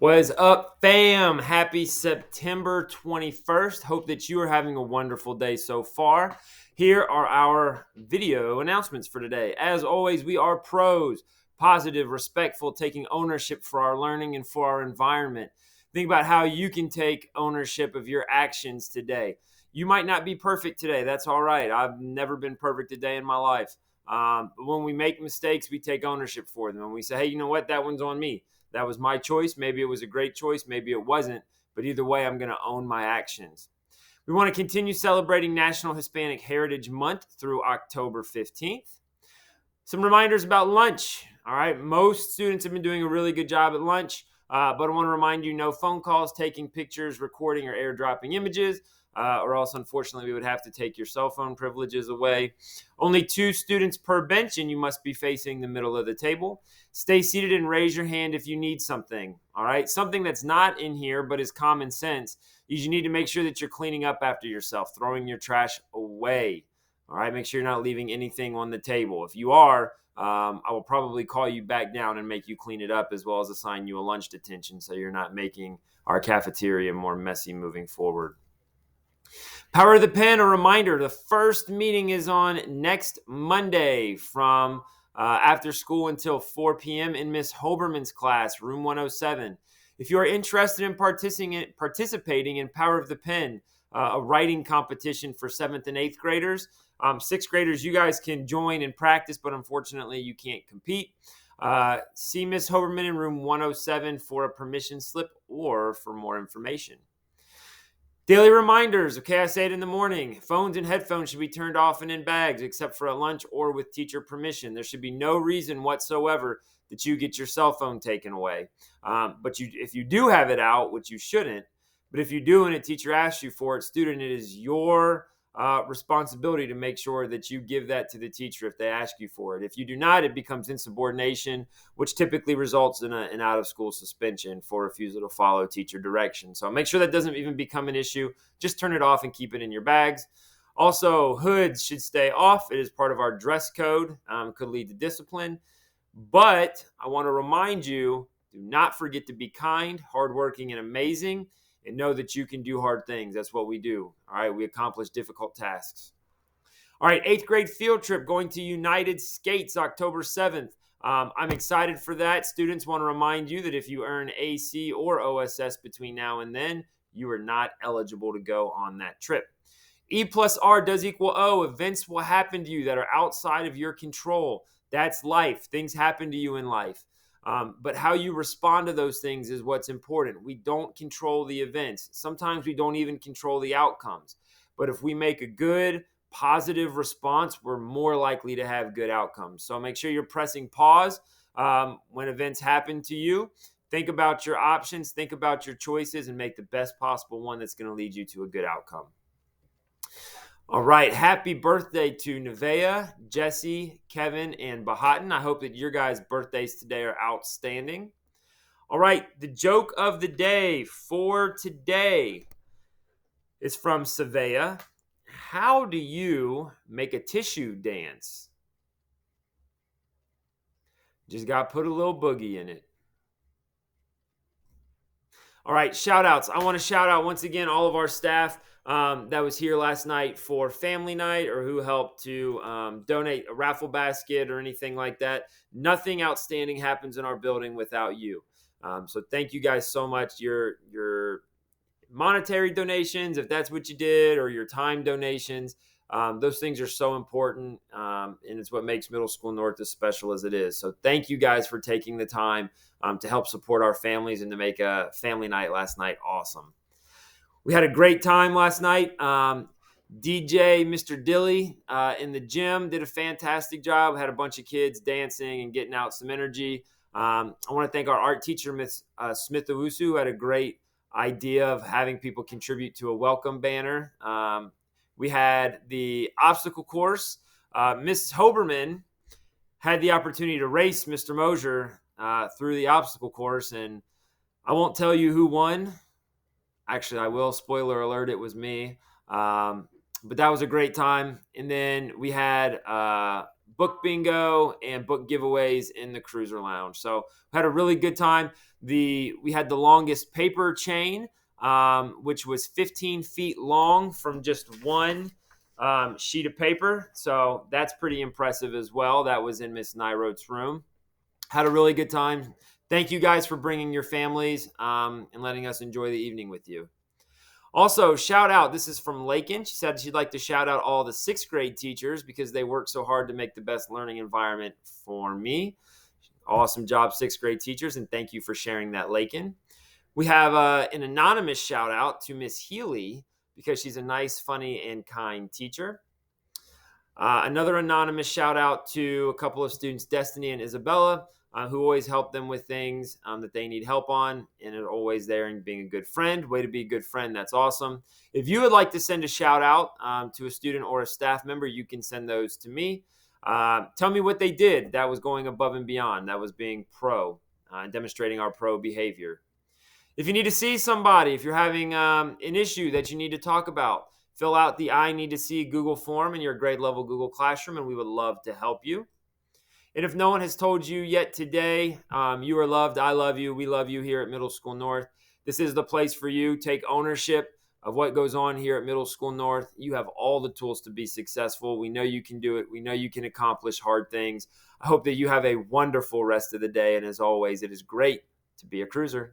What is up, fam? Happy September 21st. Hope that you are having a wonderful day so far. Here are our video announcements for today. As always, we are pros, positive, respectful, taking ownership for our learning and for our environment. Think about how you can take ownership of your actions today. You might not be perfect today. That's all right. I've never been perfect a day in my life. But when we make mistakes, we take ownership for them. And we say, hey, you know what? That one's on me. That was my choice. Maybe it was a great choice. Maybe it wasn't. But either way, I'm going to own my actions. We want to continue celebrating National Hispanic Heritage Month through October 15th. Some reminders about lunch. All right. Most students have been doing a really good job at lunch. But I want to remind you, no phone calls, taking pictures, recording, or airdropping images. Or else, unfortunately, we would have to take your cell phone privileges away. Only 2 students per bench, and you must be facing the middle of the table. Stay seated and raise your hand if you need something. All right, something that's not in here but is common sense is you need to make sure that you're cleaning up after yourself, throwing your trash away. All right, make sure you're not leaving anything on the table. If you are, I will probably call you back down and make you clean it up, as well as assign you a lunch detention so you're not making our cafeteria more messy moving forward. Power of the Pen, a reminder, the first meeting is on next Monday from after school until 4 p.m. in Miss Hoberman's class, room 107. If you are interested in participating in Power of the Pen, a writing competition for 7th and 8th graders, 6th graders, you guys can join and practice, but unfortunately you can't compete. See Miss Hoberman in room 107 for a permission slip or for more information. Daily reminders. Okay, I say it in the morning. Phones and headphones should be turned off and in bags, except for at lunch or with teacher permission. There should be no reason whatsoever that you get your cell phone taken away. But if you do have it out, which you shouldn't, but if you do and a teacher asks you for it, student, it is your responsibility to make sure that you give that to the teacher if they ask you for it. If you do not, it becomes insubordination, which typically results in an out-of-school suspension for refusal to follow teacher direction. So make sure that doesn't even become an issue. Just turn it off and keep it in your bags. Also, hoods should stay off. It is part of our dress code. Could lead to discipline. But I want to remind you, do not forget to be kind, hardworking, and amazing. And know that you can do hard things. That's what we do. All right, we accomplish difficult tasks. All right, 8th grade field trip going to United Skates October 7th. I'm excited for that. Students, want to remind you that if you earn AC or OSS between now and then, you are not eligible to go on that trip. E plus R does equal O. Events will happen to you that are outside of your control. That's life. Things happen to you in life. But how you respond to those things is what's important. We don't control the events. Sometimes we don't even control the outcomes. But if we make a good, positive response, we're more likely to have good outcomes. So make sure you're pressing pause when events happen to you. Think about your options, think about your choices, and make the best possible one that's going to lead you to a good outcome. All right, happy birthday to Nevaeh, Jesse, Kevin, and Bahatan. I hope that your guys' birthdays today are outstanding. All right, the joke of the day for today is from Savea. How do you make a tissue dance? Just got to put a little boogie in it. All right, shout outs. I want to shout out once again all of our staff that was here last night for family night or who helped to donate a raffle basket or anything like that. Nothing outstanding happens in our building without you. So thank you guys so much. Your monetary donations, if that's what you did, or your time donations, those things are so important, and it's what makes Middle School North as special as it is. So thank you guys for taking the time to help support our families and to make a family night last night awesome. We had a great time last night. DJ Mr. Dilly in the gym did a fantastic job. Had a bunch of kids dancing and getting out some energy. I want to thank our art teacher, Miss Smith Owusu, who had a great idea of having people contribute to a welcome banner. We had the obstacle course. Mrs. Hoberman had the opportunity to race Mr. Mosier through the obstacle course, and I won't tell you who won. Actually, I will. Spoiler alert, it was me. But that was a great time. And then we had book bingo and book giveaways in the Cruiser Lounge. So we had a really good time. We had the longest paper chain, which was 15 feet long from just one sheet of paper. So that's pretty impressive as well. That was in Miss Nyroth's room. Had a really good time. Thank you guys for bringing your families and letting us enjoy the evening with you. Also, shout out. This is from Lakin. She said she'd like to shout out all the sixth grade teachers because they work so hard to make the best learning environment for me. Awesome job, sixth grade teachers, and thank you for sharing that, Lakin. We have an anonymous shout out to Miss Healy because she's a nice, funny, and kind teacher. Another anonymous shout out to a couple of students, Destiny and Isabella, who always help them with things that they need help on and are always there and being a good friend. Way to be a good friend. That's awesome. If you would like to send a shout out to a student or a staff member, you can send those to me. Tell me what they did that was going above and beyond, that was being pro, demonstrating our pro behavior. If you need to see somebody, if you're having an issue that you need to talk about, fill out the I Need to See Google form in your grade level Google Classroom, and we would love to help you. And if no one has told you yet today, you are loved, I love you, we love you here at Middle School North. This is the place for you. Take ownership of what goes on here at Middle School North. You have all the tools to be successful. We know you can do it. We know you can accomplish hard things. I hope that you have a wonderful rest of the day. And as always, it is great to be a cruiser.